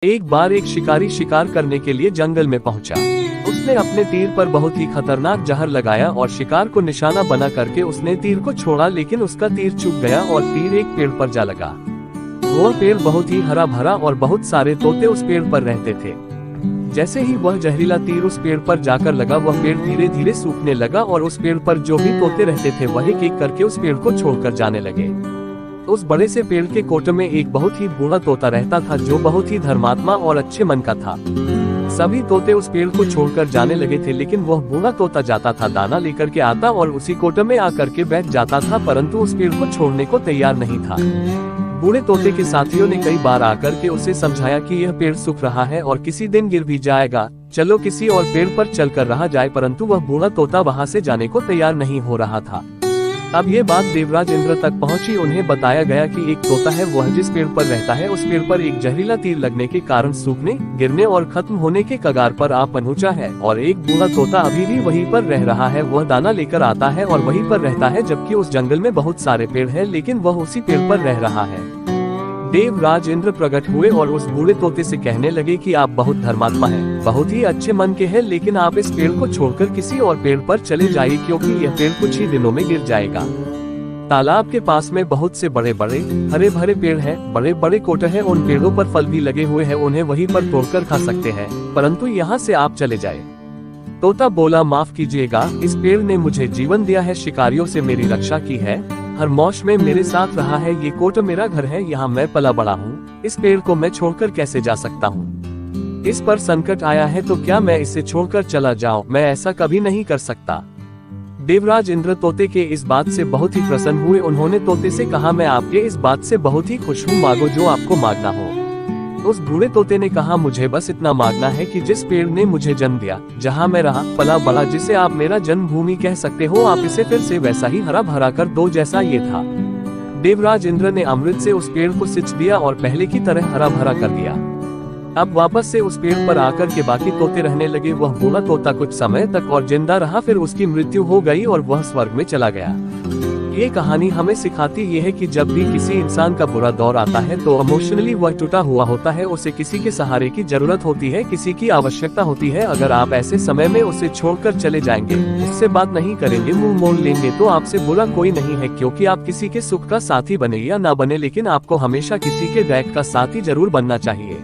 एक बार एक शिकारी शिकार करने के लिए जंगल में पहुंचा। उसने अपने तीर पर बहुत ही खतरनाक जहर लगाया और शिकार को निशाना बना करके उसने तीर को छोड़ा, लेकिन उसका तीर चूक गया और तीर एक पेड़ पर जा लगा। वह पेड़ बहुत ही हरा भरा और बहुत सारे तोते उस पेड़ पर रहते थे। जैसे ही वह जहरीला तीर उस पेड़ पर जाकर लगा, वह पेड़ धीरे धीरे सूखने लगा और उस पेड़ पर जो भी तोते रहते थे वह एक एक करके उस पेड़ को छोड़कर जाने लगे। उस बड़े से पेड़ के कोटे में एक बहुत ही बूढ़ा तोता रहता था जो बहुत ही धर्मात्मा और अच्छे मन का था। सभी तोते उस पेड़ को छोड़कर जाने लगे थे, लेकिन वह बूढ़ा तोता जाता था, दाना लेकर के आता और उसी कोटे में आकर के बैठ जाता था, परंतु उस पेड़ को छोड़ने को तैयार नहीं था। बूढ़े तोते के साथियों ने कई बार आकर के उसे समझाया कि यह पेड़ सूख रहा है और किसी दिन गिर भी जाएगा, चलो किसी और पेड़ पर चलकर रहा जाए, परंतु वह बूढ़ा तोता वहां से जाने को तैयार नहीं हो रहा था। अब ये बात देवराज इंद्र तक पहुंची। उन्हें बताया गया कि एक तोता है, वह जिस पेड़ पर रहता है उस पेड़ पर एक जहरीला तीर लगने के कारण सूखने, गिरने और खत्म होने के कगार पर आ पहुंचा है, और एक बूढ़ा तोता अभी भी वहीं पर रह रहा है। वह दाना लेकर आता है और वहीं पर रहता है, जबकि उस जंगल में बहुत सारे पेड़ है, लेकिन वह उसी पेड़ पर रह रहा है। देवराज इंद्र प्रकट हुए और उस बूढ़े तोते से कहने लगे कि आप बहुत धर्मात्मा हैं, बहुत ही अच्छे मन के हैं, लेकिन आप इस पेड़ को छोड़कर किसी और पेड़ पर चले जाइए, क्योंकि यह पेड़ कुछ ही दिनों में गिर जाएगा। तालाब के पास में बहुत से बड़े बड़े हरे भरे पेड़ हैं, बड़े बड़े कोटे हैं, उन पेड़ों पर फल भी लगे हुए हैं, उन्हें वहीं पर तोड़कर खा सकते हैं, परंतु यहाँ से आप चले जाए। तोता बोला, माफ कीजिएगा, इस पेड़ ने मुझे जीवन दिया है, शिकारियों से मेरी रक्षा की है, हर मौसम में मेरे साथ रहा है, ये कोट मेरा घर है, यहाँ मैं पला बड़ा हूँ, इस पेड़ को मैं छोड़कर कैसे जा सकता हूँ? इस पर संकट आया है तो क्या मैं इसे छोड़कर चला जाऊँ? मैं ऐसा कभी नहीं कर सकता। देवराज इंद्र तोते के इस बात से बहुत ही प्रसन्न हुए। उन्होंने तोते से कहा, मैं आपके इस बात से बहुत ही खुश हूँ, मांगो जो आपको मांगना हो। उस बूढ़े तोते ने कहा, मुझे बस इतना मांगना है कि जिस पेड़ ने मुझे जन्म दिया, जहाँ मैं रहा पला बड़ा, जिसे आप मेरा जन्मभूमि कह सकते हो, आप इसे फिर से वैसा ही हरा भरा कर दो जैसा ये था। देवराज इंद्र ने अमृत से उस पेड़ को सिंच दिया और पहले की तरह हरा भरा कर दिया। अब वापस से उस पेड़ पर आकर के बाकी तोते रहने लगे। वह बूढ़ा तोता कुछ समय तक और जिंदा रहा, फिर उसकी मृत्यु हो गई और वह स्वर्ग में चला गया। ये कहानी हमें सिखाती ये है कि जब भी किसी इंसान का बुरा दौर आता है तो इमोशनली वह टूटा हुआ होता है, उसे किसी के सहारे की जरूरत होती है, किसी की आवश्यकता होती है। अगर आप ऐसे समय में उसे छोड़कर चले जाएंगे, उससे बात नहीं करेंगे, मुंह मोड़ लेंगे, तो आपसे बुरा कोई नहीं है, क्योंकि आप किसी के सुख का साथी बने या ना बने, लेकिन आपको हमेशा किसी के दैक का साथी जरूर बनना चाहिए।